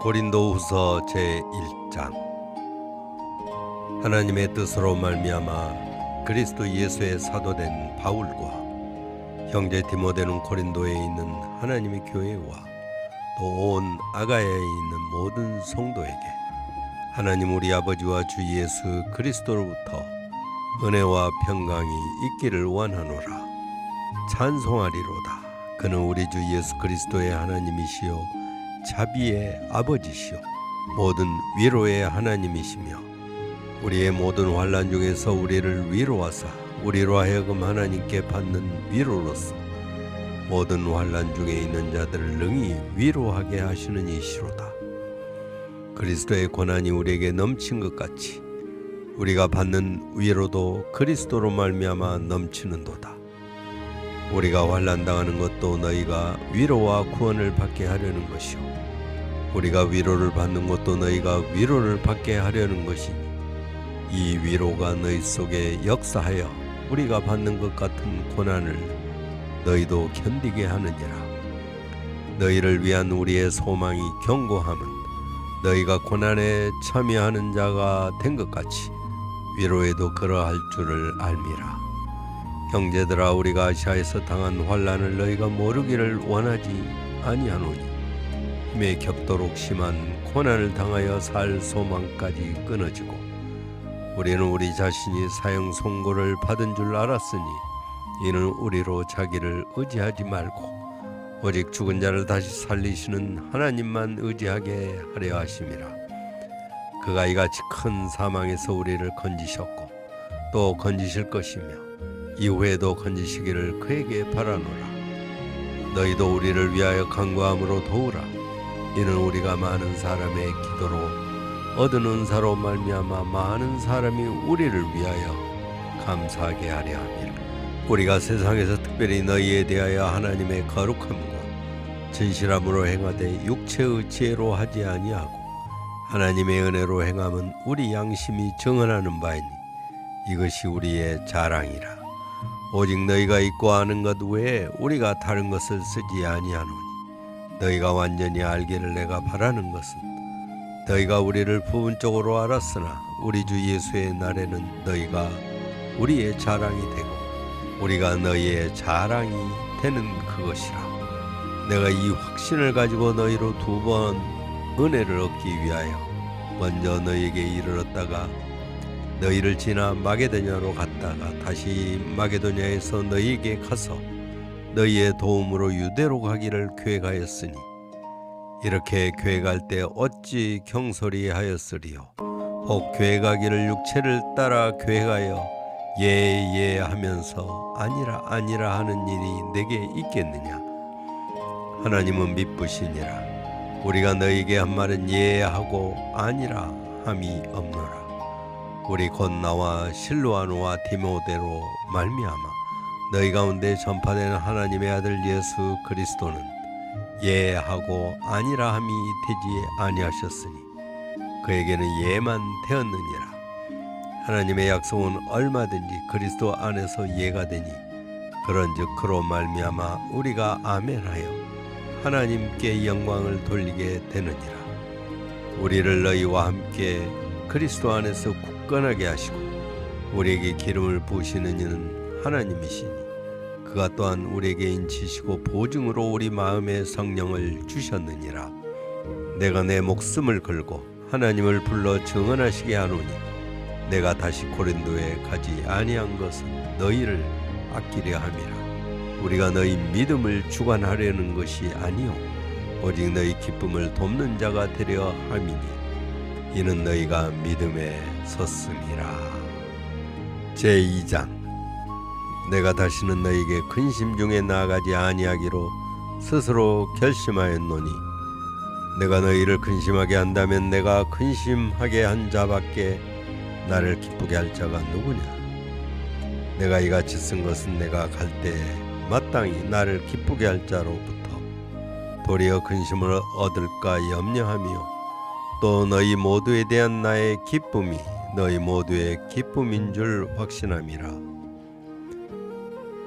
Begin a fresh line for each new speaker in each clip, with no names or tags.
고린도후서 제1장. 하나님의 뜻으로 말미암아 그리스도 예수의 사도된 바울과 형제 디모데는 고린도에 있는 하나님의 교회와 또 온 아가야에 있는 모든 성도에게 하나님 우리 아버지와 주 예수 그리스도로부터 은혜와 평강이 있기를 원하노라. 찬송하리로다. 그는 우리 주 예수 그리스도의 하나님이시요 자비의 아버지시요 모든 위로의 하나님이시며 우리의 모든 환난 중에서 우리를 위로하사 우리로 하여금 하나님께 받는 위로로서 모든 환난 중에 있는 자들을 능히 위로하게 하시는 이시로다. 그리스도의 고난이 우리에게 넘친 것 같이 우리가 받는 위로도 그리스도로 말미암아 넘치는도다. 우리가 환난당하는 것도 너희가 위로와 구원을 받게 하려는 것이요 우리가 위로를 받는 것도 너희가 위로를 받게 하려는 것이니 이 위로가 너희 속에 역사하여 우리가 받는 것 같은 고난을 너희도 견디게 하느니라. 너희를 위한 우리의 소망이 견고함은 너희가 고난에 참여하는 자가 된 것 같이 위로에도 그러할 줄을 알미라. 형제들아, 우리가 아시아에서 당한 환난을 너희가 모르기를 원하지 아니하노니 힘에 격도록 심한 고난을 당하여 살 소망까지 끊어지고 우리는 우리 자신이 사형 선고를 받은 줄 알았으니 이는 우리로 자기를 의지하지 말고 오직 죽은 자를 다시 살리시는 하나님만 의지하게 하려 하심이라. 그가 이같이 큰 사망에서 우리를 건지셨고 또 건지실 것이며 이후에도 건지시기를 그에게 바라노라. 너희도 우리를 위하여 간구함으로 도우라. 이는 우리가 많은 사람의 기도로 얻은 은사로 말미암아 많은 사람이 우리를 위하여 감사하게 하려 함이라. 우리가 세상에서 특별히 너희에 대하여 하나님의 거룩함과 진실함으로 행하되 육체의 지혜로 하지 아니하고 하나님의 은혜로 행함은 우리 양심이 증언하는 바이니 이것이 우리의 자랑이라. 오직 너희가 있고 아는 것 외에 우리가 다른 것을 쓰지 아니하노니 너희가 완전히 알기를 내가 바라는 것은 너희가 우리를 부분적으로 알았으나 우리 주 예수의 날에는 너희가 우리의 자랑이 되고 우리가 너희의 자랑이 되는 그것이라. 내가 이 확신을 가지고 너희로 2번 은혜를 얻기 위하여 먼저 너희에게 이르렀다가 너희를 지나 마게도냐로 갔다가 다시 마게도냐에서 너희에게 가서 너희의 도움으로 유대로 가기를 계획하였으니 이렇게 계획할 때 어찌 경솔히 하였으리요. 혹 계획하기를 육체를 따라 계획하여 예 하면서 아니라 아니라 하는 일이 내게 있겠느냐. 하나님은 미쁘시니라. 우리가 너희에게 한 말은 예 하고 아니라 함이 없노라. 우리 곧 나와 실로아노와 디모데로 말미암아 너희 가운데 전파되는 하나님의 아들 예수 그리스도는 예 하고 아니라 함이 되지 아니하셨으니 그에게는 예만 되었느니라. 하나님의 약속은 얼마든지 그리스도 안에서 예가 되니 그런즉 그로 말미암아 우리가 아멘하여 하나님께 영광을 돌리게 되느니라. 우리를 너희와 함께 그리스도 안에서 굳건하게 하시고 우리에게 기름을 부으시는 이는 하나님이시니 그가 또한 우리에게 인치시고 보증으로 우리 마음에 성령을 주셨느니라. 내가 내 목숨을 걸고 하나님을 불러 증언하시게 하노니 내가 다시 고린도에 가지 아니한 것은 너희를 아끼려 함이라. 우리가 너희 믿음을 주관하려는 것이 아니요 오직 너희 기쁨을 돕는 자가 되려 함이니 이는 너희가 믿음에 섰음이라. 제2장. 내가 다시는 너희에게 근심 중에 나아가지 아니하기로 스스로 결심하였노니 내가 너희를 근심하게 한다면 내가 근심하게 한 자밖에 나를 기쁘게 할 자가 누구냐. 내가 이같이 쓴 것은 내가 갈 때 마땅히 나를 기쁘게 할 자로부터 도리어 근심을 얻을까 염려하며 또 너희 모두에 대한 나의 기쁨이 너희 모두의 기쁨인 줄 확신함이라.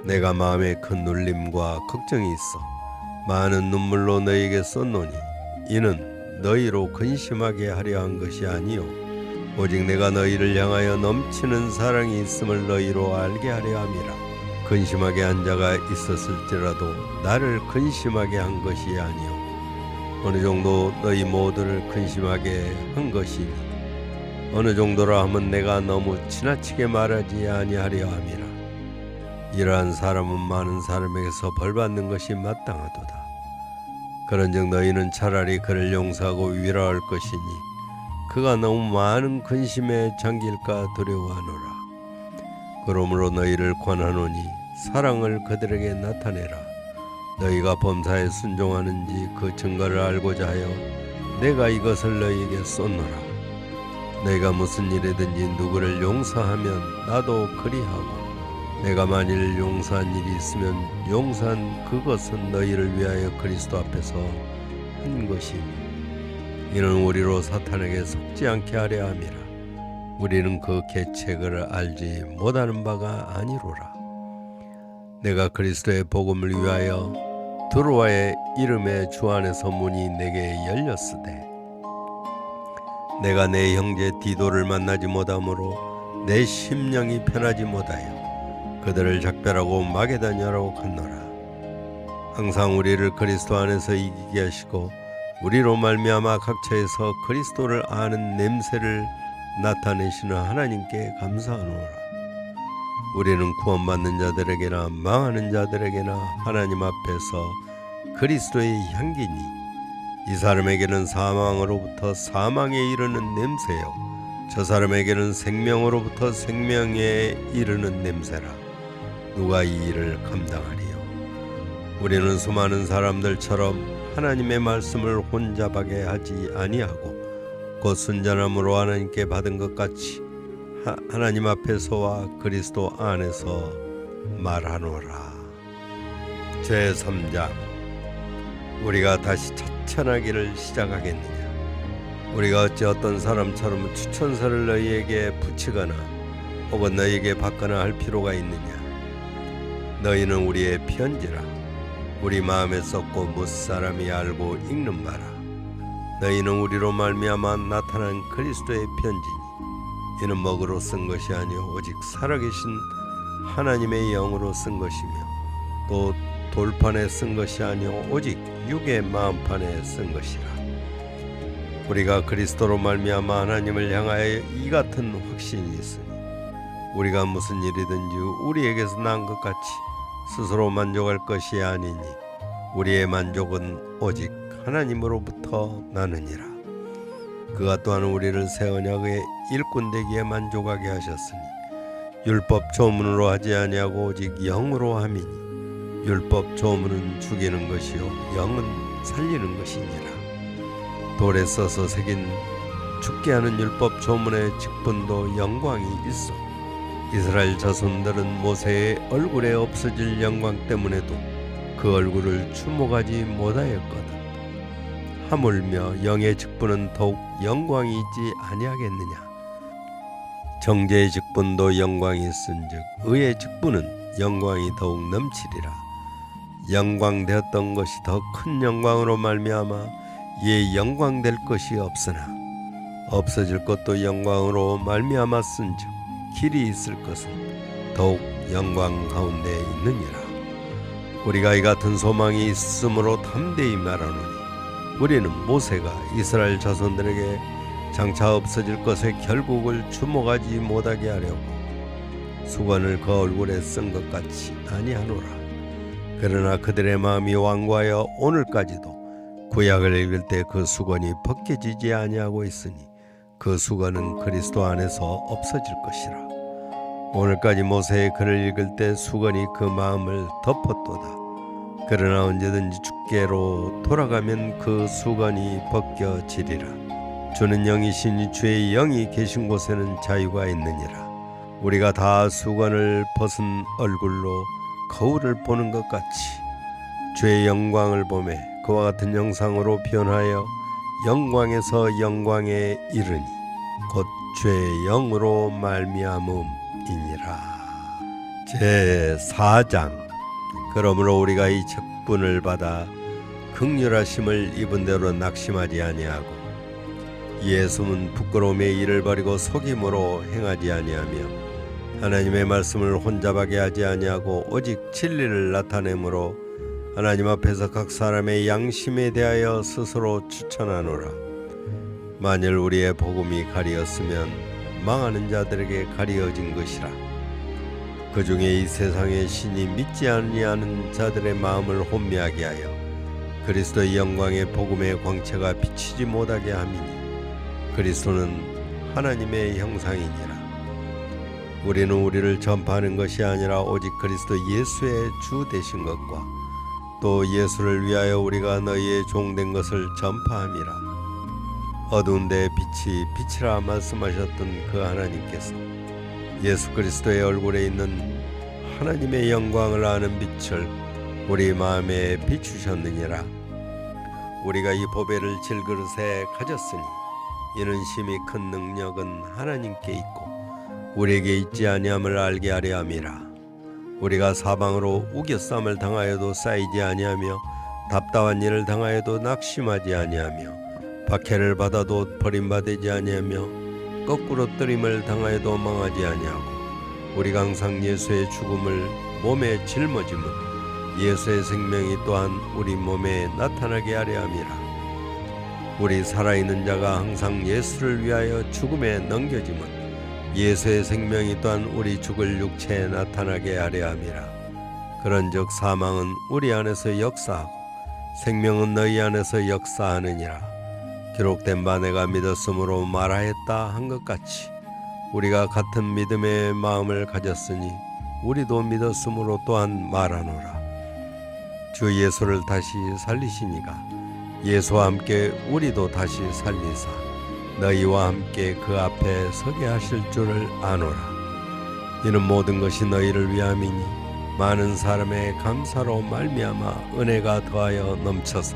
내가 마음에 큰 눌림과 걱정이 있어 많은 눈물로 너희에게 썼노니 이는 너희로 근심하게 하려 한 것이 아니요 오직 내가 너희를 향하여 넘치는 사랑이 있음을 너희로 알게 하려 함이라. 근심하게 한 자가 있었을지라도 나를 근심하게 한 것이 아니요 어느 정도 너희 모두를 근심하게 한 것이니 어느 정도라 하면 내가 너무 지나치게 말하지 아니하려 함이라. 이러한 사람은 많은 사람에게서 벌받는 것이 마땅하도다. 그런즉 너희는 차라리 그를 용서하고 위로할 것이니 그가 너무 많은 근심에 잠길까 두려워하노라. 그러므로 너희를 권하노니 사랑을 그들에게 나타내라. 너희가 범사에 순종하는지 그 증거를 알고자 하여 내가 이것을 너희에게 쏟노라. 너희가 무슨 일이든지 누구를 용서하면 나도 그리하고 내가 만일 용서한 일이 있으면 용서한 그것은 너희를 위하여 그리스도 앞에서 한 것이니 이는 우리로 사탄에게 속지 않게 하려 함이라. 우리는 그 계책을 알지 못하는 바가 아니로라. 내가 그리스도의 복음을 위하여 드로아의 이름의 주 안에서 문이 내게 열렸으되 내가 내 형제 디도를 만나지 못하므로 내 심령이 편하지 못하여 그들을 작별하고 마게도냐로 갔노라. 항상 우리를 그리스도 안에서 이기게 하시고 우리로 말미암아 각처에서 그리스도를 아는 냄새를 나타내시는 하나님께 감사하노라. 우리는 구원받는 자들에게나 망하는 자들에게나 하나님 앞에서 그리스도의 향기니 이 사람에게는 사망으로부터 사망에 이르는 냄새요 저 사람에게는 생명으로부터 생명에 이르는 냄새라. 누가 이 일을 감당하리요? 우리는 수많은 사람들처럼 하나님의 말씀을 혼잡하게 하지 아니하고 곧 순전함으로 하나님께 받은 것 같이 하나님 앞에서와 그리스도 안에서 말하노라. 제3장 우리가 다시 천하기를 시작하겠느냐? 우리가 어찌 어떤 사람처럼 추천서를 너희에게 붙이거나 혹은 너희에게 받거나 할 필요가 있느냐? 너희는 우리의 편지라. 우리 마음에 썼고 무사람이 알고 읽는 바라. 너희는 우리로 말미암아 나타난 그리스도의 편지니 이는 먹으로 쓴 것이 아니요 오직 살아계신 하나님의 영으로 쓴 것이며 또 돌판에 쓴 것이 아니요 오직 육의 마음판에 쓴 것이라. 우리가 그리스도로 말미암아 하나님을 향하여 이 같은 확신이 있으니 우리가 무슨 일이든지 우리에게서 난 것 같이 스스로 만족할 것이 아니니 우리의 만족은 오직 하나님으로부터 나느니라. 그가 또한 우리를 새 언약의 일꾼 되기에 만족하게 하셨으니 율법 조문으로 하지 아니하고 오직 영으로 함이니 율법 조문은 죽이는 것이요 영은 살리는 것이니라. 돌에 써서 새긴 죽게 하는 율법 조문의 직분도 영광이 있어 이스라엘 자손들은 모세의 얼굴에 없어질 영광 때문에도 그 얼굴을 주목하지 못하였거든. 하물며 영의 직분은 더욱 영광이 있지 아니하겠느냐? 정죄의 직분도 영광이 있은즉 의의 직분은 영광이 더욱 넘치리라. 영광되었던 것이 더 큰 영광으로 말미암아 이에 영광될 것이 없으나 없어질 것도 영광으로 말미암았은즉 길이 있을 것은 더욱 영광 가운데 있느니라. 우리가 이 같은 소망이 있으므로 담대히 말하노니 우리는 모세가 이스라엘 자손들에게 장차 없어질 것의 결국을 주목하지 못하게 하려고 수건을 그 얼굴에 쓴 것 같이 아니하노라. 그러나 그들의 마음이 완고하여 오늘까지도 구약을 읽을 때 그 수건이 벗겨지지 아니하고 있으니 그 수건은 그리스도 안에서 없어질 것이라. 오늘까지 모세의 글을 읽을 때 수건이 그 마음을 덮었도다. 그러나 언제든지 주께로 돌아가면 그 수건이 벗겨지리라. 주는 영이시니 주의 영이 계신 곳에는 자유가 있느니라. 우리가 다 수건을 벗은 얼굴로 거울을 보는 것 같이 주의 영광을 보매 그와 같은 영상으로 변하여 영광에서 영광에 이르니 곧 주의 영으로 말미암음이니라. 제4장 그러므로 우리가 이 책분을 받아 긍휼하심을 입은 대로 낙심하지 아니하고 이에 숨은 부끄러움의 일을 버리고 속임으로 행하지 아니하며 하나님의 말씀을 혼잡하게 하지 아니하고 오직 진리를 나타내므로 하나님 앞에서 각 사람의 양심에 대하여 스스로 추천하노라. 만일 우리의 복음이 가리었으면 망하는 자들에게 가리어진 것이라. 그 중에 이 세상의 신이 믿지 아니하는 자들의 마음을 혼미하게 하여 그리스도의 영광의 복음의 광채가 비치지 못하게 함이니 그리스도는 하나님의 형상이니라. 우리는 우리를 전파하는 것이 아니라 오직 그리스도 예수의 주 되신 것과 또 예수를 위하여 우리가 너희의 종된 것을 전파함이라. 어두운 데에 빛이 빛이라 말씀하셨던 그 하나님께서 예수 그리스도의 얼굴에 있는 하나님의 영광을 아는 빛을 우리 마음에 비추셨느니라. 우리가 이 보배를 질그릇에 가졌으니 이는 심히 큰 능력은 하나님께 있고 우리에게 있지 아니함을 알게 하려 함이라. 우리가 사방으로 우겨쌈을 당하여도 쌓이지 아니하며 답답한 일을 당하여도 낙심하지 아니하며 박해를 받아도 버림받지 아니하며 거꾸로 뜨림을 당하여도 망하지 아니하고 우리가 항상 예수의 죽음을 몸에 짊어짐은 예수의 생명이 또한 우리 몸에 나타나게 하려 함이라. 우리 살아있는 자가 항상 예수를 위하여 죽음에 넘겨짐은 예수의 생명이 또한 우리 죽을 육체에 나타나게 하려 함이라. 그런즉 사망은 우리 안에서 역사하고 생명은 너희 안에서 역사하느니라. 기록된 바 내가 믿었으므로 말하였다 한 것 같이 우리가 같은 믿음의 마음을 가졌으니 우리도 믿었으므로 또한 말하노라. 주 예수를 다시 살리시니가 예수와 함께 우리도 다시 살리사 너희와 함께 그 앞에 서게 하실 줄을 아노라. 이는 모든 것이 너희를 위함이니 많은 사람의 감사로 말미암아 은혜가 더하여 넘쳐서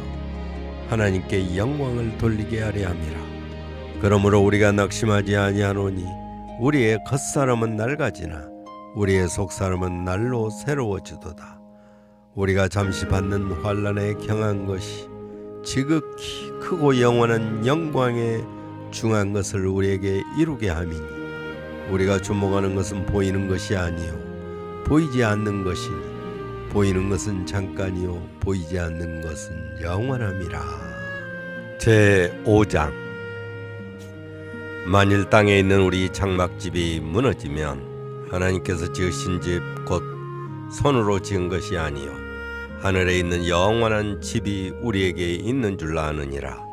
하나님께 영광을 돌리게 하려 함이라. 그러므로 우리가 낙심하지 아니하노니 우리의 겉사람은 낡아지나 우리의 속사람은 날로 새로워지도다. 우리가 잠시 받는 환난에 경한 것이 지극히 크고 영원한 영광에 중한 것을 우리에게 이루게 함이니 우리가 주목하는 것은 보이는 것이 아니요 보이지 않는 것이니 보이는 것은 잠깐이요 보이지 않는 것은 영원함이라. 제5장. 만일 땅에 있는 우리 장막집이 무너지면 하나님께서 지으신 집 곧 손으로 지은 것이 아니요 하늘에 있는 영원한 집이 우리에게 있는 줄 아느니라.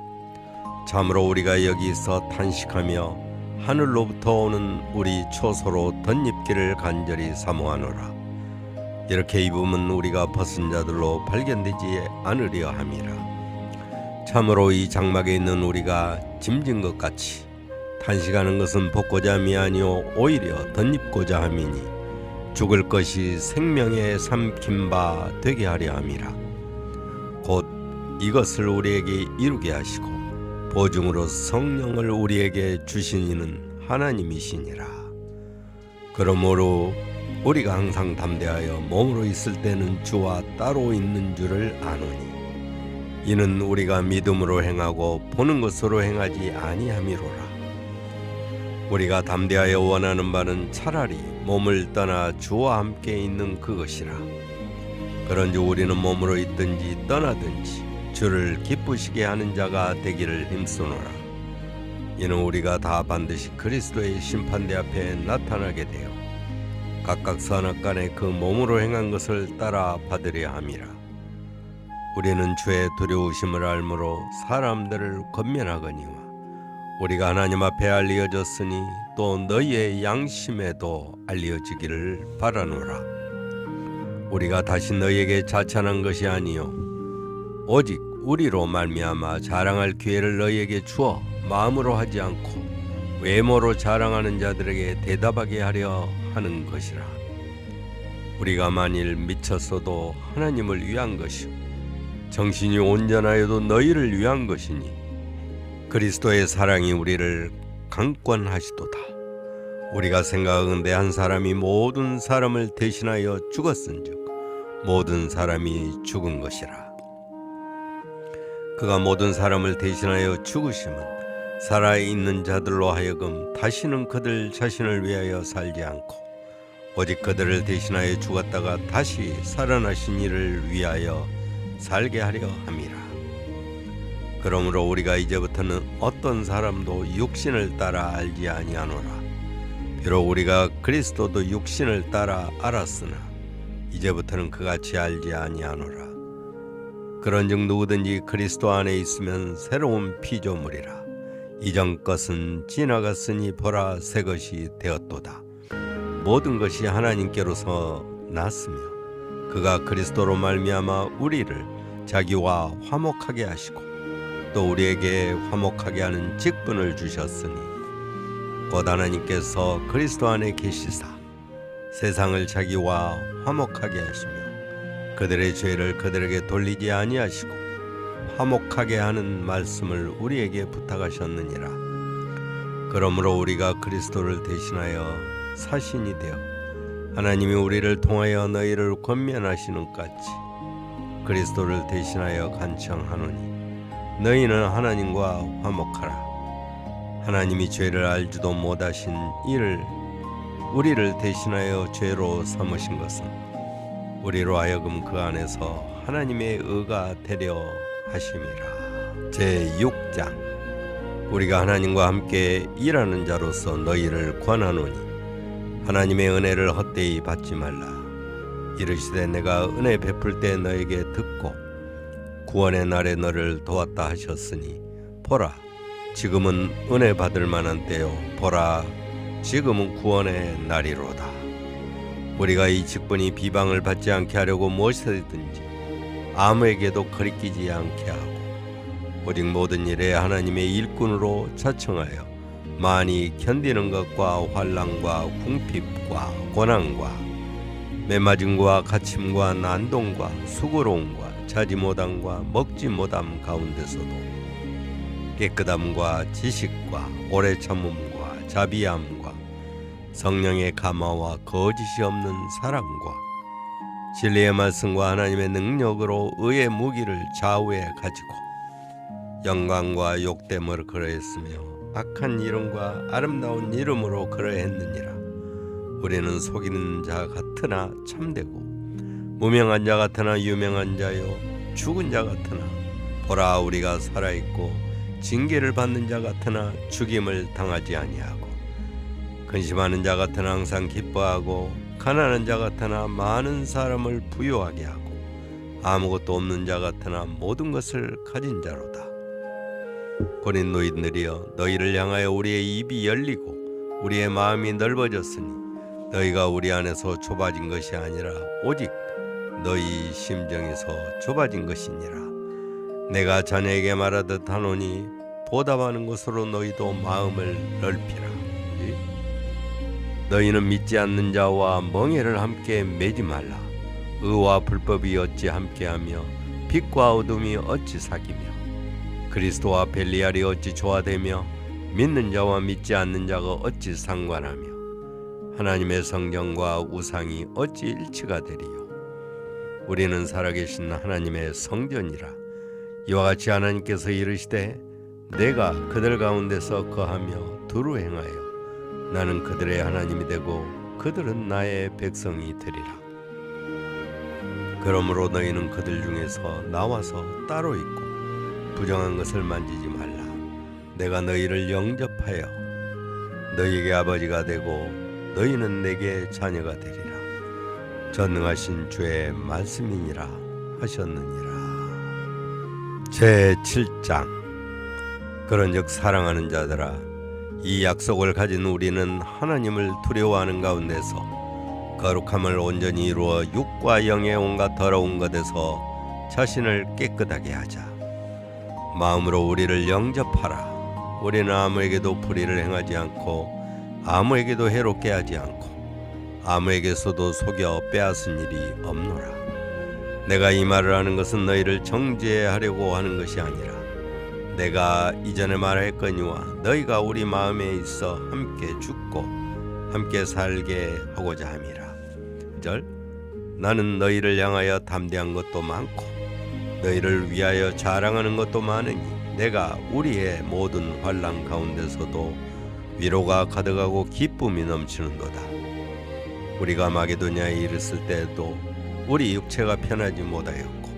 참으로 우리가 여기서 탄식하며 하늘로부터 오는 우리 초소로 덧입기를 간절히 사모하노라. 이렇게 입으면 우리가 벗은 자들로 발견되지 않으려 함이라. 참으로 이 장막에 있는 우리가 짐진 것 같이 탄식하는 것은 벗고자 함이 아니요 오히려 덧입고자 함이니 죽을 것이 생명에 삼킨 바 되게 하려 함이라. 곧 이것을 우리에게 이루게 하시고 보증으로 성령을 우리에게 주신 이는 하나님이시니라. 그러므로 우리가 항상 담대하여 몸으로 있을 때는 주와 따로 있는 줄을 아노니 이는 우리가 믿음으로 행하고 보는 것으로 행하지 아니함이로라. 우리가 담대하여 원하는 바는 차라리 몸을 떠나 주와 함께 있는 그것이라. 그런즉 우리는 몸으로 있든지 떠나든지 주를 기쁘시게 하는 자가 되기를 힘쓰노라. 이는 우리가 다 반드시 그리스도의 심판대 앞에 나타나게 되어 각각 선악간에 그 몸으로 행한 것을 따라 받으려 함이라. 우리는 주의 두려우심을 알므로 사람들을 권면하거니와 우리가 하나님 앞에 알려졌으니 또 너희의 양심에도 알려지기를 바라노라. 우리가 다시 너희에게 자찬한 것이 아니요 오직 우리로 말미암아 자랑할 기회를 너희에게 주어 마음으로 하지 않고 외모로 자랑하는 자들에게 대답하게 하려 하는 것이라. 우리가 만일 미쳤어도 하나님을 위한 것이요 정신이 온전하여도 너희를 위한 것이니 그리스도의 사랑이 우리를 강권하시도다. 우리가 생각하건대 한 사람이 모든 사람을 대신하여 죽었은즉 모든 사람이 죽은 것이라. 그가 모든 사람을 대신하여 죽으심은 살아있는 자들로 하여금 다시는 그들 자신을 위하여 살지 않고 오직 그들을 대신하여 죽었다가 다시 살아나신 이를 위하여 살게 하려 함이라. 그러므로 우리가 이제부터는 어떤 사람도 육신을 따라 알지 아니하노라. 비록 우리가 그리스도도 육신을 따라 알았으나 이제부터는 그같이 알지 아니하노라. 그런즉 누구든지 그리스도 안에 있으면 새로운 피조물이라. 이전 것은 지나갔으니 보라 새 것이 되었도다. 모든 것이 하나님께로서 났으며 그가 그리스도로 말미암아 우리를 자기와 화목하게 하시고 또 우리에게 화목하게 하는 직분을 주셨으니 곧 하나님께서 그리스도 안에 계시사 세상을 자기와 화목하게 하시며 그들의 죄를 그들에게 돌리지 아니하시고 화목하게 하는 말씀을 우리에게 부탁하셨느니라. 그러므로 우리가 그리스도를 대신하여 사신이 되어 하나님이 우리를 통하여 너희를 권면하시는 같이 그리스도를 대신하여 간청하노니 너희는 하나님과 화목하라. 하나님이 죄를 알지도 못하신 이를 우리를 대신하여 죄로 삼으신 것은 우리로 하여금 그 안에서 하나님의 의가 되려 하심이라. 제6장. 우리가 하나님과 함께 일하는 자로서 너희를 권하노니 하나님의 은혜를 헛되이 받지 말라. 이르시되 내가 은혜 베풀 때 너에게 듣고 구원의 날에 너를 도왔다 하셨으니 보라 지금은 은혜 받을 만한 때요 보라 지금은 구원의 날이로다. 우리가 이 직분이 비방을 받지 않게 하려고 무엇이든지 아무에게도 거리끼지 않게 하고 오직 모든 일에 하나님의 일꾼으로 자청하여 많이 견디는 것과 환난과 궁핍과 고난과 매맞음과 갇힘과 난동과 수고로움과 자지 못함과 먹지 못함 가운데서도 깨끗함과 지식과 오래 참음과 자비함과 성령의 감화와 거짓이 없는 사랑과 진리의 말씀과 하나님의 능력으로 의의 무기를 좌우에 가지고 영광과 욕됨을 그러했으며 악한 이름과 아름다운 이름으로 그러했느니라. 우리는 속이는 자 같으나 참되고 무명한 자 같으나 유명한 자요 죽은 자 같으나 보라 우리가 살아있고 징계를 받는 자 같으나 죽임을 당하지 아니하고 근심하는 자 같으나 항상 기뻐하고 가난한 자 같으나 많은 사람을 부유하게 하고 아무것도 없는 자 같으나 모든 것을 가진 자로다. 고린 노인들이여 너희를 향하여 우리의 입이 열리고 우리의 마음이 넓어졌으니 너희가 우리 안에서 좁아진 것이 아니라 오직 너희 심정에서 좁아진 것이니라. 내가 자네에게 말하듯 하노니 보답하는 것으로 너희도 마음을 넓히라. 너희는 믿지 않는 자와 멍에를 함께 매지 말라. 의와 불법이 어찌 함께하며 빛과 어둠이 어찌 사귀며 그리스도와 벨리알이 어찌 조화되며 믿는 자와 믿지 않는 자가 어찌 상관하며 하나님의 성전과 우상이 어찌 일치가 되리요. 우리는 살아계신 하나님의 성전이라. 이와 같이 하나님께서 이르시되 내가 그들 가운데서 거하며 두루 행하여 나는 그들의 하나님이 되고 그들은 나의 백성이 되리라. 그러므로 너희는 그들 중에서 나와서 따로 있고 부정한 것을 만지지 말라. 내가 너희를 영접하여 너희에게 아버지가 되고 너희는 내게 자녀가 되리라. 전능하신 주의 말씀이니라 하셨느니라. 제7장. 그런즉 사랑하는 자들아 이 약속을 가진 우리는 하나님을 두려워하는 가운데서 거룩함을 온전히 이루어 육과 영의 온갖 더러운 것에서 자신을 깨끗하게 하자. 마음으로 우리를 영접하라. 우리는 아무에게도 불의를 행하지 않고 아무에게도 해롭게 하지 않고 아무에게서도 속여 빼앗은 일이 없노라. 내가 이 말을 하는 것은 너희를 정죄하려고 하는 것이 아니라 내가 이전에 말했거니와 너희가 우리 마음에 있어 함께 죽고 함께 살게 하고자 함이라. 1절. 나는 너희를 향하여 담대한 것도 많고 너희를 위하여 자랑하는 것도 많으니 내가 우리의 모든 환난 가운데서도 위로가 가득하고 기쁨이 넘치는도다. 우리가 마게도냐에 이르렀을 때에도 우리 육체가 편하지 못하였고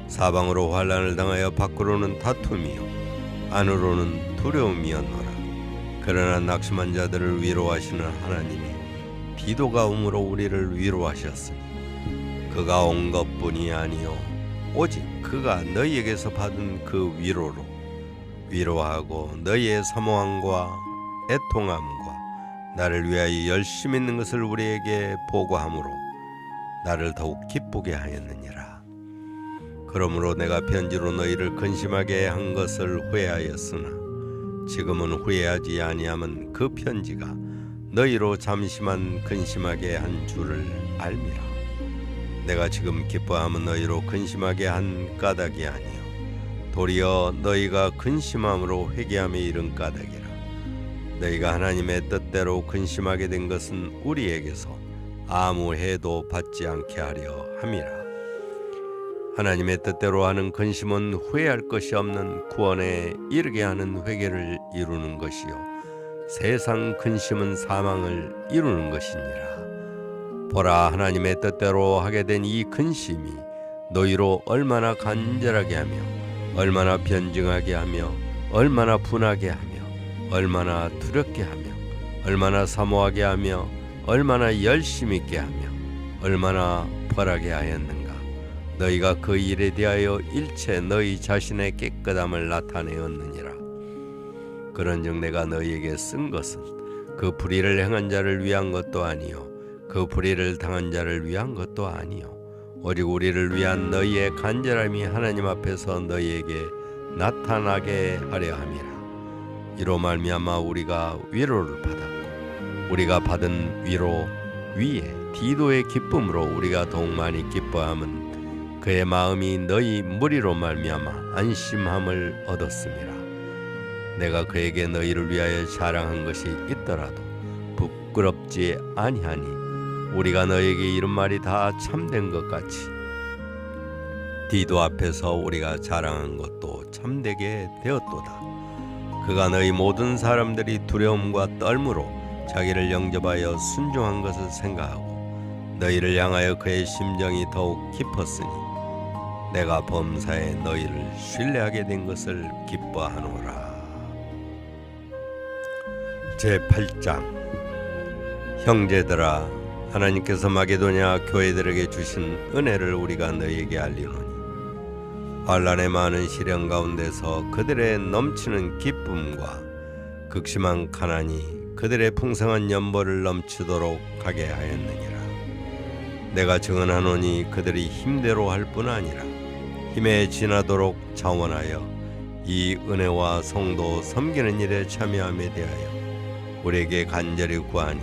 사방으로 환난을 당하여 밖으로는 다툼이요 안으로는 두려움이었노라. 그러나 낙심한 자들을 위로하시는 하나님이 디도가 옴으로 우리를 위로하셨으니 그가 온 것뿐이 아니요 오직 그가 너희에게서 받은 그 위로로 위로하고 너희의 사모함과 애통함과 나를 위하여 열심 있는 것을 우리에게 보고함으로 나를 더욱 기쁘게 하였느니라. 그러므로 내가 편지로 너희를 근심하게 한 것을 후회하였으나 지금은 후회하지 아니함은 그 편지가 너희로 잠시만 근심하게 한 줄을 알미라. 내가 지금 기뻐함은 너희로 근심하게 한 까닭이 아니요 도리어 너희가 근심함으로 회개함에 이른 까닭이라. 너희가 하나님의 뜻대로 근심하게 된 것은 우리에게서 아무 해도 받지 않게 하려 함이라. 하나님의 뜻대로 하는 근심은 후회할 것이 없는 구원에 이르게 하는 회개를 이루는 것이요 세상 근심은 사망을 이루는 것이니라. 보라, 하나님의 뜻대로 하게 된 이 근심이 너희로 얼마나 간절하게 하며 얼마나 변증하게 하며 얼마나 분하게 하며 얼마나 두렵게 하며 얼마나 사모하게 하며 얼마나 열심 있게 하며 얼마나 벌하게 하였는가. 너희가 그 일에 대하여 일체 너희 자신의 깨끗함을 나타내었느니라. 그런즉 내가 너희에게 쓴 것은 그 불의를 행한 자를 위한 것도 아니요 그 불의를 당한 자를 위한 것도 아니요 오직 우리를 위한 너희의 간절함이 하나님 앞에서 너희에게 나타나게 하려 함이라. 이로 말미암아 우리가 위로를 받았고 우리가 받은 위로 위에 디도의 기쁨으로 우리가 더욱 많이 기뻐함은 그의 마음이 너희 무리로 말미암아 안심함을 얻었음이라. 내가 그에게 너희를 위하여 자랑한 것이 있더라도 부끄럽지 아니하니 우리가 너에게 이런 말이 다 참된 것 같이 디도 앞에서 우리가 자랑한 것도 참되게 되었도다. 그가 너희 모든 사람들이 두려움과 떨므로 자기를 영접하여 순종한 것을 생각하고 너희를 향하여 그의 심정이 더욱 깊었으니 내가 범사에 너희를 신뢰하게 된 것을 기뻐하노라. 제8장. 형제들아, 하나님께서 마게도냐 교회들에게 주신 은혜를 우리가 너희에게 알리노니 환난의 많은 시련 가운데서 그들의 넘치는 기쁨과 극심한 가난이 그들의 풍성한 연보를 넘치도록 하게 하였느니라. 내가 증언하노니 그들이 힘대로 할 뿐 아니라 힘에 지나도록 자원하여 이 은혜와 성도 섬기는 일에 참여함에 대하여 우리에게 간절히 구하니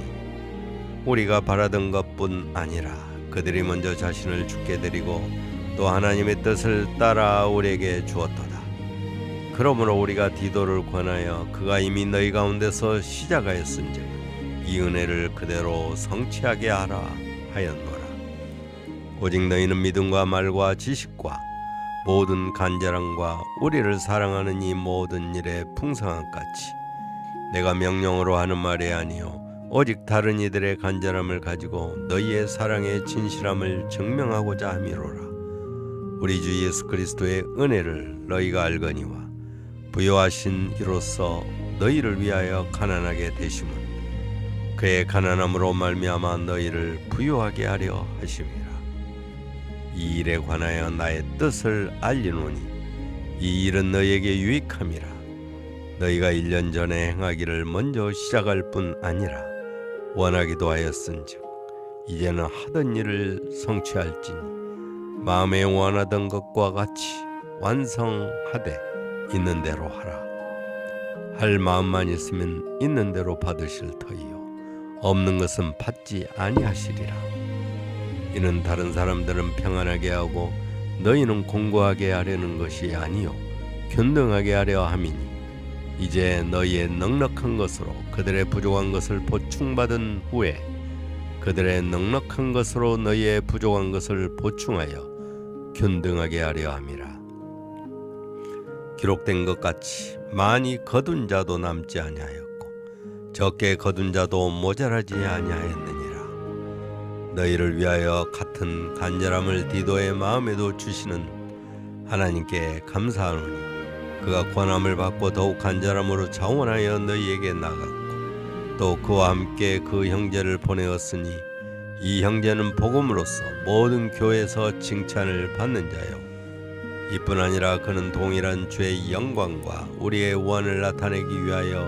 우리가 바라던 것뿐 아니라 그들이 먼저 자신을 주께 드리고 또 하나님의 뜻을 따라 우리에게 주었도다. 그러므로 우리가 디도를 권하여 그가 이미 너희 가운데서 시작하였은즉 이 은혜를 그대로 성취하게 하라 하였노라. 오직 너희는 믿음과 말과 지식과 모든 간절함과 우리를 사랑하는 이 모든 일에 풍성한 같이 내가 명령으로 하는 말이 아니요 오직 다른 이들의 간절함을 가지고 너희의 사랑의 진실함을 증명하고자 함이로라. 우리 주 예수 그리스도의 은혜를 너희가 알거니와 부요하신 이로써 너희를 위하여 가난하게 되심은 그의 가난함으로 말미암아 너희를 부요하게 하려 하심이라. 이 일에 관하여 나의 뜻을 알리노니 이 일은 너희에게 유익함이라. 너희가 1년 전에 행하기를 먼저 시작할 뿐 아니라 원하기도 하였은즉 이제는 하던 일을 성취할지니 마음에 원하던 것과 같이 완성하되 있는 대로 하라. 할 마음만 있으면 있는 대로 받으실 터이요 없는 것은 받지 아니하시리라. 이는 다른 사람들은 평안하게 하고 너희는 공고하게 하려는 것이 아니요 균등하게 하려 함이니 이제 너희의 넉넉한 것으로 그들의 부족한 것을 보충받은 후에 그들의 넉넉한 것으로 너희의 부족한 것을 보충하여 균등하게 하려 함이라. 기록된 것 같이 많이 거둔 자도 남지 아니하였고 적게 거둔 자도 모자라지 아니하였느니라. 너희를 위하여 같은 간절함을 디도의 마음에도 주시는 하나님께 감사하노니 그가 권함을 받고 더욱 간절함으로 자원하여 너희에게 나갔고 또 그와 함께 그 형제를 보내었으니 이 형제는 복음으로써 모든 교회에서 칭찬을 받는 자요 이뿐 아니라 그는 동일한 주의 영광과 우리의 원을 나타내기 위하여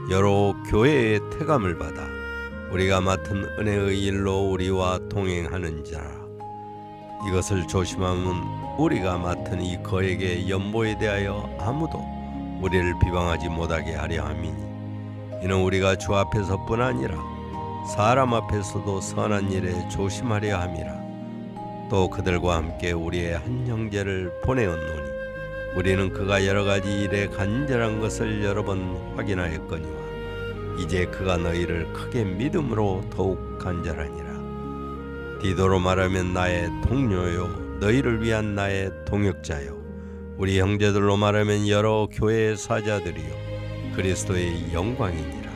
여러 교회의 태감을 받아 우리가 맡은 은혜의 일로 우리와 동행하는 자라. 이것을 조심하면 우리가 맡은 이 거액의 연보에 대하여 아무도 우리를 비방하지 못하게 하려 함이니 이는 우리가 주 앞에서뿐 아니라 사람 앞에서도 선한 일에 조심하려 함이라. 또 그들과 함께 우리의 한 형제를 보내었노니 우리는 그가 여러 가지 일에 간절한 것을 여러 번 확인하였거니와 이제 그가 너희를 크게 믿음으로 더욱 간절하니라. 디도로 말하면 나의 동료요 너희를 위한 나의 동역자요 우리 형제들로 말하면 여러 교회의 사자들이요 그리스도의 영광이니라.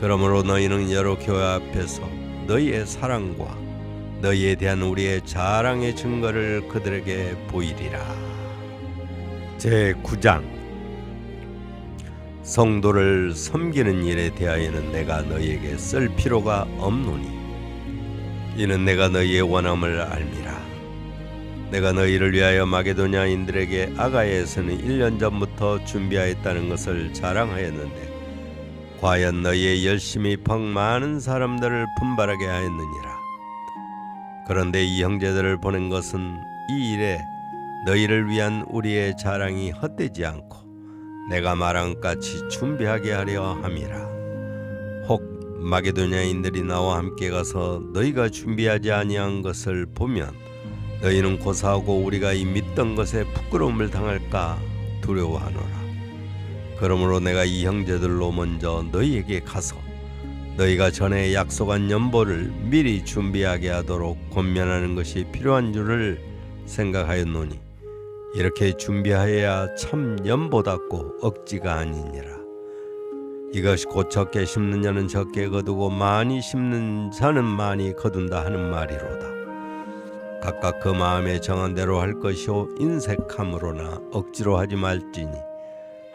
그러므로 너희는 여러 교회 앞에서 너희의 사랑과 너희에 대한 우리의 자랑의 증거를 그들에게 보이리라. 제9장 성도를 섬기는 일에 대하여는 내가 너희에게 쓸 필요가 없노니 이는 내가 너희의 원함을 알미라. 내가 너희를 위하여 마게도냐인들에게 아가야에서는 1년 전부터 준비하였다는 것을 자랑하였는데 과연 너희의 열심이 벅 많은 사람들을 분발하게 하였느니라. 그런데 이 형제들을 보낸 것은 이 일에 너희를 위한 우리의 자랑이 헛되지 않고 내가 말한 같이 준비하게 하려 함이라. 혹 마게도냐인들이 나와 함께 가서 너희가 준비하지 아니한 것을 보면 너희는 고사하고 우리가 이 믿던 것에 부끄러움을 당할까 두려워하노라. 그러므로 내가 이 형제들로 먼저 너희에게 가서 너희가 전에 약속한 연보를 미리 준비하게 하도록 권면하는 것이 필요한 줄을 생각하였노니 이렇게 준비하여야 참 연보답고 억지가 아니니라. 이것이 곧 적게 심는 자는 적게 거두고 많이 심는 자는 많이 거둔다 하는 말이로다. 각각 그 마음에 정한 대로 할 것이요 인색함으로나 억지로 하지 말지니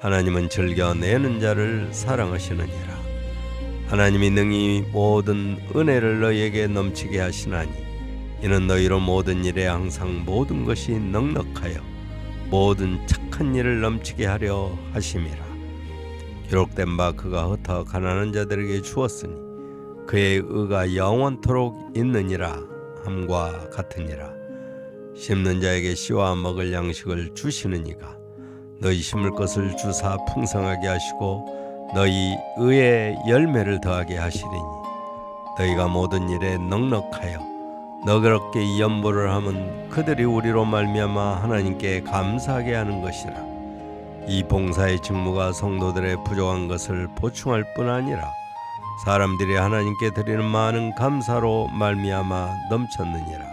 하나님은 즐겨 내는 자를 사랑하시느니라. 하나님이 능히 모든 은혜를 너희에게 넘치게 하시나니 이는 너희로 모든 일에 항상 모든 것이 넉넉하여 모든 착한 일을 넘치게 하려 하심이라. 기록된 바 그가 흩어 가난한 자들에게 주었으니 그의 의가 영원토록 있느니라 함과 같으니라. 심는 자에게 씨와 먹을 양식을 주시는 이가 너희 심을 것을 주사 풍성하게 하시고 너희 의의 열매를 더하게 하시리니 너희가 모든 일에 넉넉하여 너그럽게 이 연보를 하면 그들이 우리로 말미암아 하나님께 감사하게 하는 것이라. 이 봉사의 직무가 성도들의 부족한 것을 보충할 뿐 아니라 사람들이 하나님께 드리는 많은 감사로 말미암아 넘쳤느니라.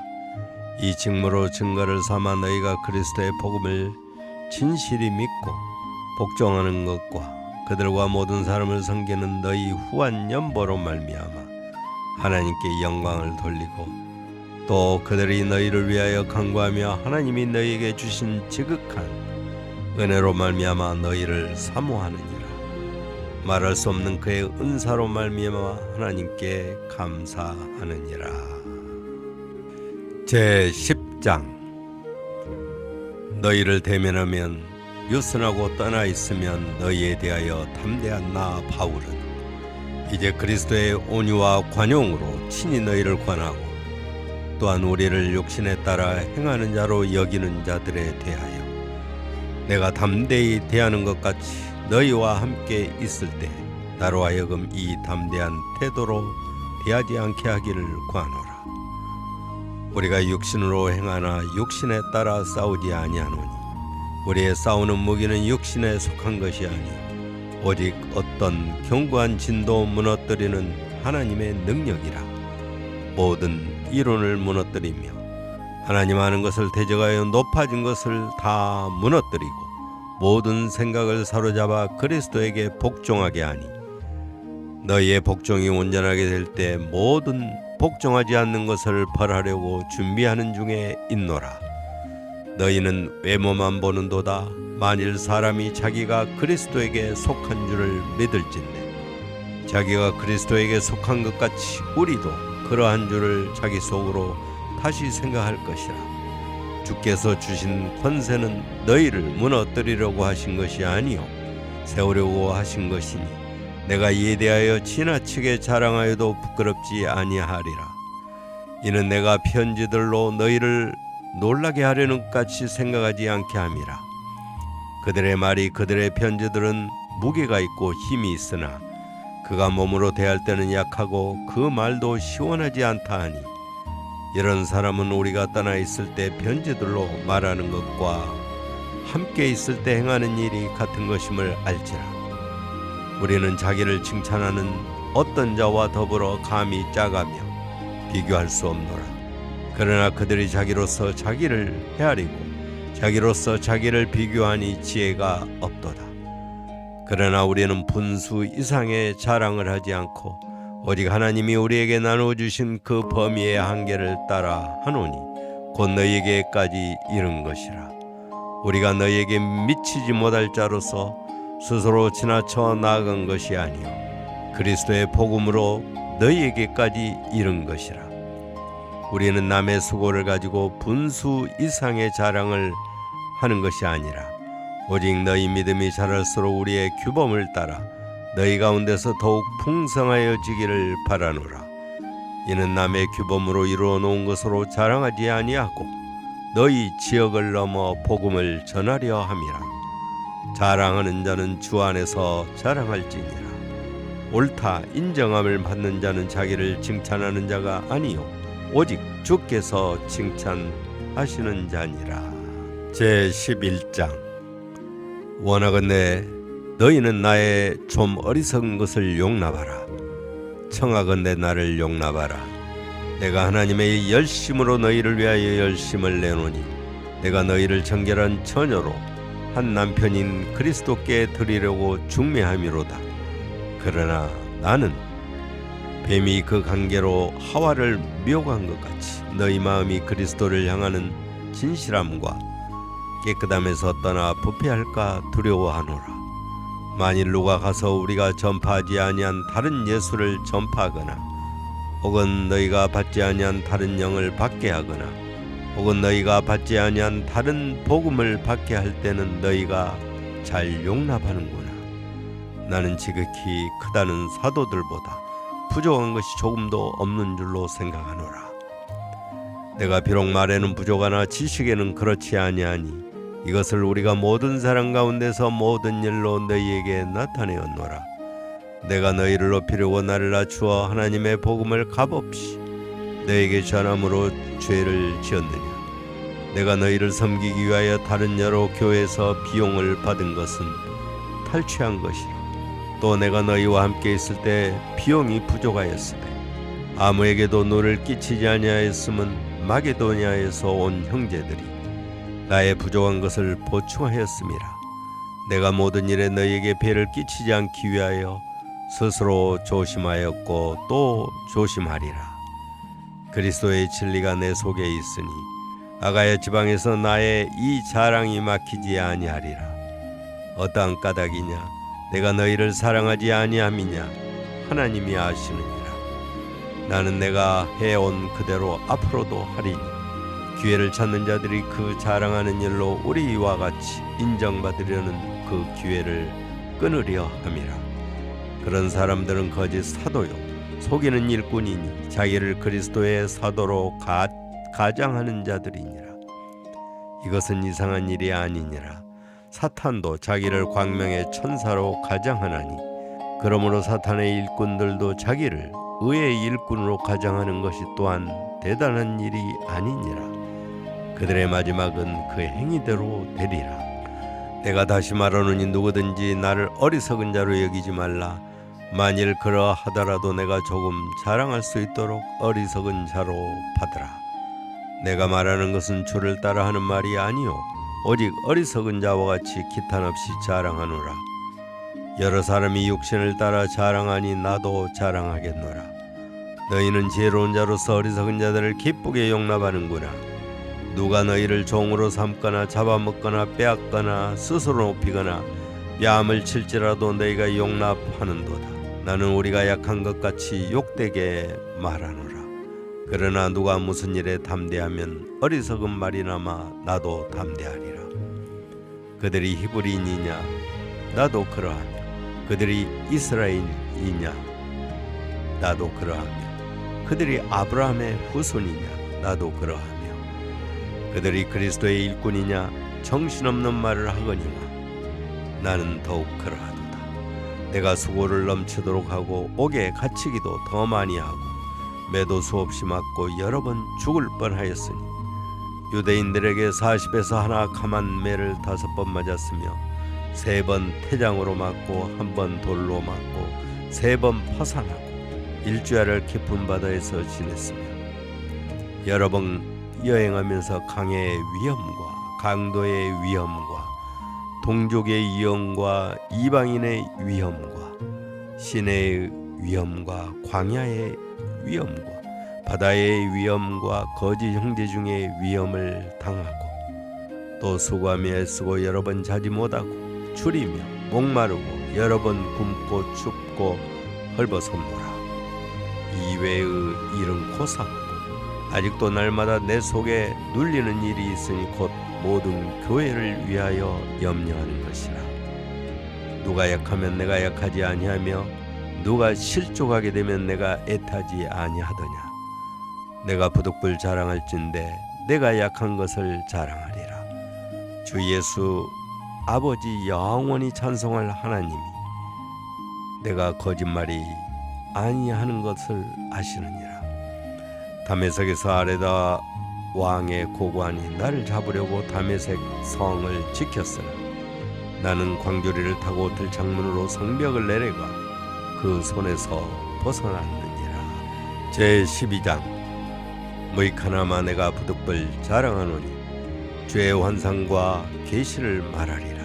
이 직무로 증거를 삼아 너희가 그리스도의 복음을 진실히 믿고 복종하는 것과 그들과 모든 사람을 섬기는 너희 후한 연보로 말미암아 하나님께 영광을 돌리고 또 그들이 너희를 위하여 간구하며 하나님이 너희에게 주신 지극한 은혜로 말미암아 너희를 사모하느니라. 말할 수 없는 그의 은사로 말미암아 하나님께 감사하느니라. 제10장 너희를 대면하면 유선하고 떠나 있으면 너희에 대하여 담대한 나 바울은 이제 그리스도의 온유와 관용으로 친히 너희를 권하고 또한 우리를 육신에 따라 행하는 자로 여기는 자들에 대하여 내가 담대히 대하는 것 같이 너희와 함께 있을 때 나로 하여금 이 담대한 태도로 대하지 않게 하기를 구하노라. 우리가 육신으로 행하나 육신에 따라 싸우지 아니하노니 우리의 싸우는 무기는 육신에 속한 것이 아니요 오직 어떤 견고한 진도 무너뜨리는 하나님의 능력이라. 모든 이론을 무너뜨리며 하나님 아는 것을 대적하여 높아진 것을 다 무너뜨리고 모든 생각을 사로잡아 그리스도에게 복종하게 하니 너희의 복종이 온전하게 될 때 모든 복종하지 않는 것을 벌하려고 준비하는 중에 있노라. 너희는 외모만 보는도다. 만일 사람이 자기가 그리스도에게 속한 줄을 믿을진대 자기가 그리스도에게 속한 것 같이 우리도 그러한 줄을 자기 속으로 다시 생각할 것이라. 주께서 주신 권세는 너희를 무너뜨리려고 하신 것이 아니요 세우려고 하신 것이니 내가 이에 대하여 지나치게 자랑하여도 부끄럽지 아니하리라. 이는 내가 편지들로 너희를 놀라게 하려는 것 같이 생각하지 않게 함이라. 그들의 말이 그들의 편지들은 무게가 있고 힘이 있으나 그가 몸으로 대할 때는 약하고 그 말도 시원하지 않다 하니 이런 사람은 우리가 떠나 있을 때 편지들로 말하는 것과 함께 있을 때 행하는 일이 같은 것임을 알지라. 우리는 자기를 칭찬하는 어떤 자와 더불어 감히 짜가며 비교할 수 없노라. 그러나 그들이 자기로서 자기를 헤아리고 자기로서 자기를 비교하니 지혜가 없도다. 그러나 우리는 분수 이상의 자랑을 하지 않고 오직 하나님이 우리에게 나누어 주신 그 범위의 한계를 따라 하노니 곧 너희에게까지 이른 것이라. 우리가 너희에게 미치지 못할 자로서 스스로 지나쳐 나아간 것이 아니요 그리스도의 복음으로 너희에게까지 이른 것이라. 우리는 남의 수고를 가지고 분수 이상의 자랑을 하는 것이 아니라 오직 너희 믿음이 자랄수록 우리의 규범을 따라 너희 가운데서 더욱 풍성하여지기를 바라노라. 이는 남의 규범으로 이루어 놓은 것으로 자랑하지 아니하고 너희 지역을 넘어 복음을 전하려 함이라. 자랑하는 자는 주 안에서 자랑할지니라. 옳다 인정함을 받는 자는 자기를 칭찬하는 자가 아니요 오직 주께서 칭찬하시는 자니라. 제11장. 원하건대 너희는 나의 좀 어리석은 것을 용납하라. 청하건대 나를 용납하라. 내가 하나님의 열심으로 너희를 위하여 열심을 내노니 내가 너희를 정결한 처녀로 한 남편인 그리스도께 드리려고 중매함이로다. 그러나 나는 뱀이 그 관계로 하와를 미혹한 것 같이 너희 마음이 그리스도를 향하는 진실함과 깨끗함에서 떠나 부패할까 두려워하노라. 만일 누가 가서 우리가 전파하지 아니한 다른 예수를 전파하거나 혹은 너희가 받지 아니한 다른 영을 받게 하거나 혹은 너희가 받지 아니한 다른 복음을 받게 할 때는 너희가 잘 용납하는구나. 나는 지극히 크다는 사도들보다 부족한 것이 조금도 없는 줄로 생각하노라. 내가 비록 말에는 부족하나 지식에는 그렇지 아니하니 이것을 우리가 모든 사람 가운데서 모든 일로 너희에게 나타내었노라. 내가 너희를 높이려고 나를 낮추어 하나님의 복음을 값없이 너희에게 전함으로 죄를 지었느냐. 내가 너희를 섬기기 위하여 다른 여러 교회에서 비용을 받은 것은 탈취한 것이라. 또 내가 너희와 함께 있을 때 비용이 부족하였으되 아무에게도 노를 끼치지 아니하였음은 마게도냐에서 온 형제들이 나의 부족한 것을 보충하였음이라. 내가 모든 일에 너희에게 배를 끼치지 않기 위하여 스스로 조심하였고 또 조심하리라. 그리스도의 진리가 내 속에 있으니 아가야 지방에서 나의 이 자랑이 막히지 아니하리라. 어떠한 까닭이냐? 내가 너희를 사랑하지 아니함이냐? 하나님이 아시느니라. 나는 내가 해온 그대로 앞으로도 하리니 기회를 찾는 자들이 그 자랑하는 일로 우리와 같이 인정받으려는 그 기회를 끊으려 함이라. 그런 사람들은 거짓 사도요 속이는 일꾼이니 자기를 그리스도의 사도로 가장하는 자들이니라. 이것은 이상한 일이 아니니라. 사탄도 자기를 광명의 천사로 가장하나니 그러므로 사탄의 일꾼들도 자기를 의의 일꾼으로 가장하는 것이 또한 대단한 일이 아니니라. 그들의 마지막은 그 행위대로 되리라. 내가 다시 말하노니 누구든지 나를 어리석은 자로 여기지 말라. 만일 그러하더라도 내가 조금 자랑할 수 있도록 어리석은 자로 받으라. 내가 말하는 것은 주를 따라 하는 말이 아니요 오직 어리석은 자와 같이 기탄 없이 자랑하노라. 여러 사람이 육신을 따라 자랑하니 나도 자랑하겠노라. 너희는 지혜로운 자로서 어리석은 자들을 기쁘게 용납하는구나. 누가 너희를 종으로 삼거나 잡아먹거나 빼앗거나 스스로 높이거나 뺨을 칠지라도 너희가 용납하는도다. 나는 우리가 약한 것 같이 욕되게 말하노라. 그러나 누가 무슨 일에 담대하면 어리석은 말이나마 나도 담대하리라. 그들이 히브리인이냐 나도 그러하며 그들이 이스라엘이냐 나도 그러하며 그들이 아브라함의 후손이냐 나도 그러하며 그들이 그리스도의 일꾼이냐 정신없는 말을 하거니와 나는 더욱 그러하도다. 내가 수고를 넘치도록 하고 옥에 갇히기도 더 많이 하고 매도 수없이 맞고 여러 번 죽을 뻔하였으니 유대인들에게 40에서 하나 감한 매를 5번 맞았으며 3번 태장으로 맞고 1번 돌로 맞고 3번 파산하고 일주야를 깊은 바다에서 지냈으며 여러 번 여행하면서 강의 위험과 강도의 위험과 동족의 위험과 이방인의 위험과 시내의 위험과 광야의 위험과 바다의 위험과 거짓 형제 중의 위험을 당하고 또 수고하며 애쓰고 여러 번 자지 못하고 줄이며 목마르고 여러 번 굶고 춥고 헐벗었노라. 이외의 일은 고사하고 아직도 날마다 내 속에 눌리는 일이 있으니 곧 모든 교회를 위하여 염려하는 것이라. 누가 약하면 내가 약하지 아니하며 누가 실족하게 되면 내가 애타지 아니하더냐. 내가 부득불 자랑할진대 내가 약한 것을 자랑하리라. 주 예수 아버지 영원히 찬송할 하나님이 내가 거짓말이 아니하는 것을 아시느니라. 다메섹에서 아레다 왕의 고관이 나를 잡으려고 다메섹 성을 지켰으나 나는 광주리를 타고 들창문으로 성벽을 내려가 그 손에서 벗어났느니라. 제12장 무익하나마 내가 부득불 자랑하노니 주의 환상과 계시를 말하리라.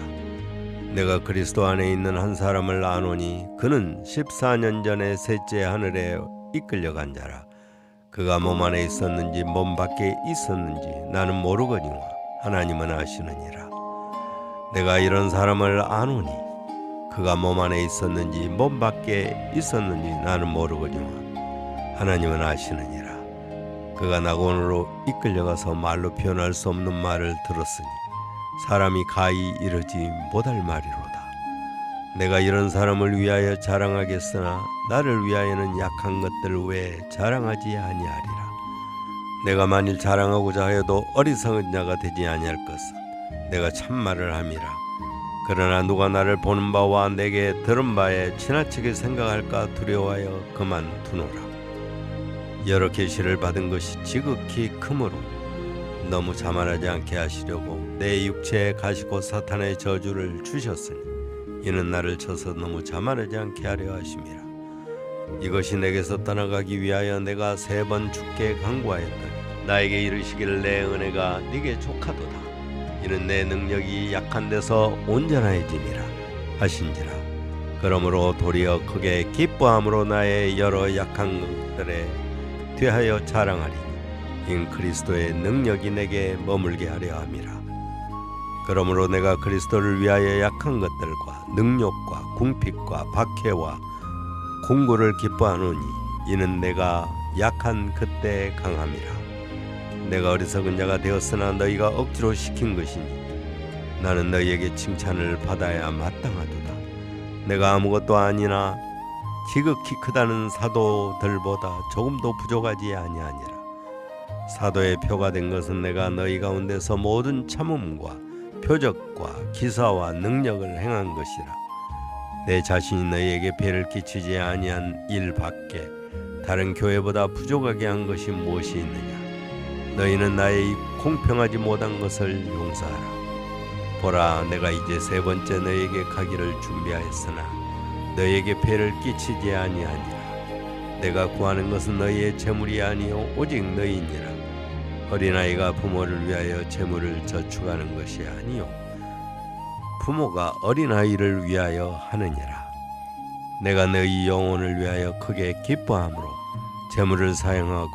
내가 그리스도 안에 있는 한 사람을 아노니 그는 14년 전에 셋째 하늘에 이끌려간 자라. 그가 몸 안에 있었는지 몸 밖에 있었는지 나는 모르거니와 하나님은 아시느니라. 내가 이런 사람을 아노니 그가 몸 안에 있었는지 몸 밖에 있었는지 나는 모르거니와 하나님은 아시느니라. 그가 낙원으로 이끌려가서 말로 표현할 수 없는 말을 들었으니 사람이 가히 이르지 못할 말이로다. 내가 이런 사람을 위하여 자랑하겠으나 나를 위하여는 약한 것들 외에 자랑하지 아니하리라. 내가 만일 자랑하고자 하여도 어리석은 자가 되지 아니할 것은 내가 참말을 함이라. 그러나 누가 나를 보는 바와 내게 들은 바에 지나치게 생각할까 두려워하여 그만두노라. 여러 계시를 받은 것이 지극히 크므로 너무 자만하지 않게 하시려고 내 육체에 가시고 사탄의 저주를 주셨으니 이는 나를 쳐서 너무 자만하지 않게 하려 하심이라. 이것이 내게서 떠나가기 위하여 내가 3번 죽게 간구하였더니 나에게 이르시기를 내 은혜가 네게 족하도다. 이는 내 능력이 약한 데서 온전해짐이라 하신지라. 그러므로 도리어 크게 기뻐함으로 나의 여러 약한 것들에 되하여 자랑하리니 인 그리스도의 능력이 내게 머물게 하려 함이라. 그러므로 내가 그리스도를 위하여 약한 것들과 능력과 궁핍과 박해와 공고를 기뻐하노니 이는 내가 약한 그때 강함이라. 내가 어리석은 자가 되었으나 너희가 억지로 시킨 것이니 나는 너희에게 칭찬을 받아야 마땅하도다. 내가 아무것도 아니나 지극히 크다는 사도들보다 조금도 부족하지 아니하니라. 사도의 표가 된 것은 내가 너희 가운데서 모든 참음과 표적과 기사와 능력을 행한 것이라. 내 자신이 너희에게 배를 끼치지 아니한 일 밖에 다른 교회보다 부족하게 한 것이 무엇이 있느냐. 너희는 나의 공평하지 못한 것을 용서하라. 보라, 내가 이제 3번째 너희에게 가기를 준비하였으나 너희에게 배를 끼치지 아니하니라. 내가 구하는 것은 너희의 재물이 아니요 오직 너희니라. 어린아이가 부모를 위하여 재물을 저축하는 것이 아니요 부모가 어린아이를 위하여 하느니라. 내가 너희 영혼을 위하여 크게 기뻐함으로 재물을 사용하고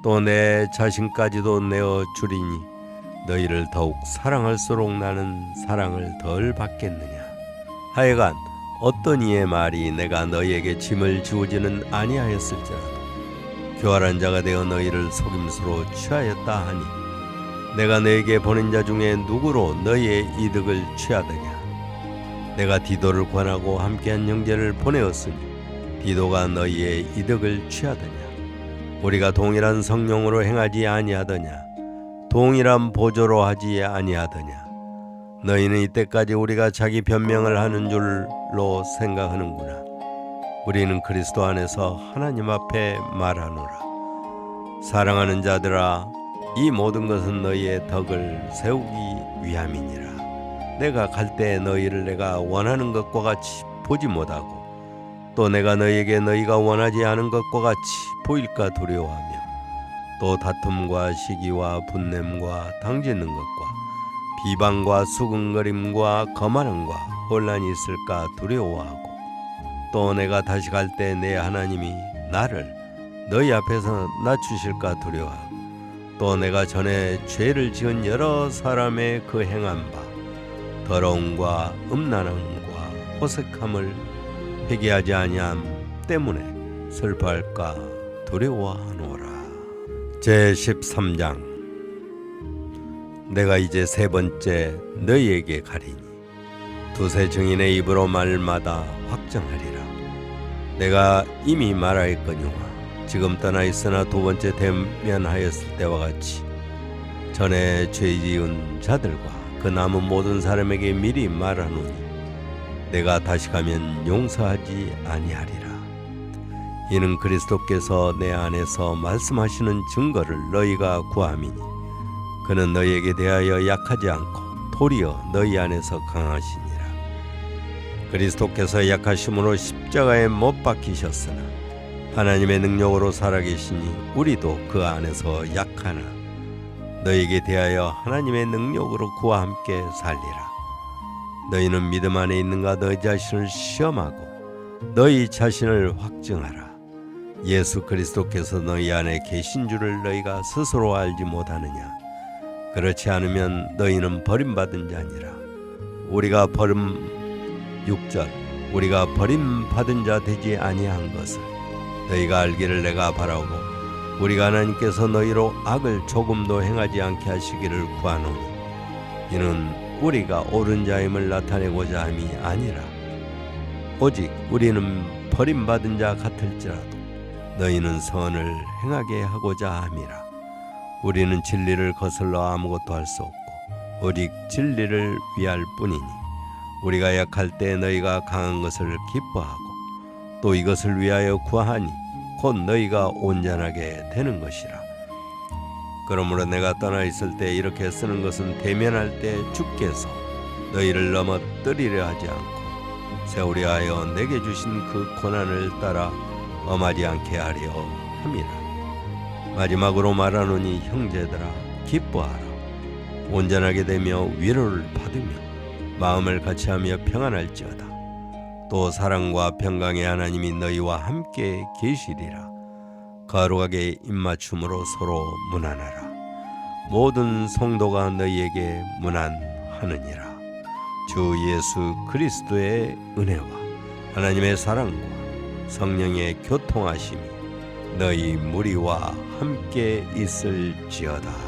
또 내 자신까지도 내어 주리니 너희를 더욱 사랑할수록 나는 사랑을 덜 받겠느냐. 하여간 어떤 이의 말이 내가 너희에게 짐을 지우지는 아니하였을지라도 교활한 자가 되어 너희를 속임수로 취하였다 하니 내가 너에게 보낸 자 중에 누구로 너희의 이득을 취하더냐. 내가 디도를 권하고 함께한 형제를 보내었으니 디도가 너희의 이득을 취하더냐. 우리가 동일한 성령으로 행하지 아니하더냐. 동일한 보조로 하지 아니하더냐. 너희는 이때까지 우리가 자기 변명을 하는 줄로 생각하는구나. 우리는 그리스도 안에서 하나님 앞에 말하노라. 사랑하는 자들아, 이 모든 것은 너희의 덕을 세우기 위함이니라. 내가 갈 때 너희를 내가 원하는 것과 같이 보지 못하고 또 내가 너희에게 너희가 원하지 않은 것과 같이 보일까 두려워하며 또 다툼과 시기와 분냄과 당짓는 것과 비방과 수근거림과 거만함과 혼란이 있을까 두려워하고 또 내가 다시 갈 때 내 하나님이 나를 너희 앞에서 낮추실까 두려워하고 또 내가 전에 죄를 지은 여러 사람의 그 행한 바 더러움과 음란함과 호색함을 회개하지 아니함 때문에 슬퍼할까 두려워하노라. 제13장. 내가 이제 세 번째 너희에게 가리니 두세 증인의 입으로 말마다 확정하리라. 내가 이미 말하였거니와 지금 떠나 있으나 두 번째 대면하였을 때와 같이 전에 죄 지은 자들과 그 남은 모든 사람에게 미리 말하노니 내가 다시 가면 용서하지 아니하리라. 이는 그리스도께서 내 안에서 말씀하시는 증거를 너희가 구함이니 그는 너희에게 대하여 약하지 않고 도리어 너희 안에서 강하시니라. 그리스도께서 약하심으로 십자가에 못 박히셨으나 하나님의 능력으로 살아계시니 우리도 그 안에서 약하나 너희에게 대하여 하나님의 능력으로 그와 함께 살리라. 너희는 믿음 안에 있는가 너희 자신을 시험하고 너희 자신을 확증하라. 예수 그리스도께서 너희 안에 계신 줄을 너희가 스스로 알지 못하느냐. 그렇지 않으면 너희는 버림받은 자니라. 우리가 버림받은 자 되지 아니한 것을 너희가 알기를 내가 바라고 우리가 하나님께서 너희로 악을 조금도 행하지 않게 하시기를 구하노니 이는 우리가 옳은 자임을 나타내고자 함이 아니라 오직 우리는 버림받은 자 같을지라도 너희는 선을 행하게 하고자 함이라. 우리는 진리를 거슬러 아무것도 할 수 없고 오직 진리를 위할 뿐이니 우리가 약할 때 너희가 강한 것을 기뻐하고 또 이것을 위하여 구하니 곧 너희가 온전하게 되는 것이라. 그러므로 내가 떠나 있을 때 이렇게 쓰는 것은 대면할 때 주께서 너희를 넘어뜨리려 하지 않고 세우려 하여 내게 주신 그 고난을 따라 엄하지 않게 하려 함이라. 마지막으로 말하노니 형제들아 기뻐하라. 온전하게 되며 위로를 받으며 마음을 같이하며 평안할지어다. 또 사랑과 평강의 하나님이 너희와 함께 계시리라. 거룩하게 입맞춤으로 서로 문안하라. 모든 성도가 너희에게 문안하느니라. 주 예수 그리스도의 은혜와 하나님의 사랑과 성령의 교통하심이 너희 무리와 함께 있을지어다.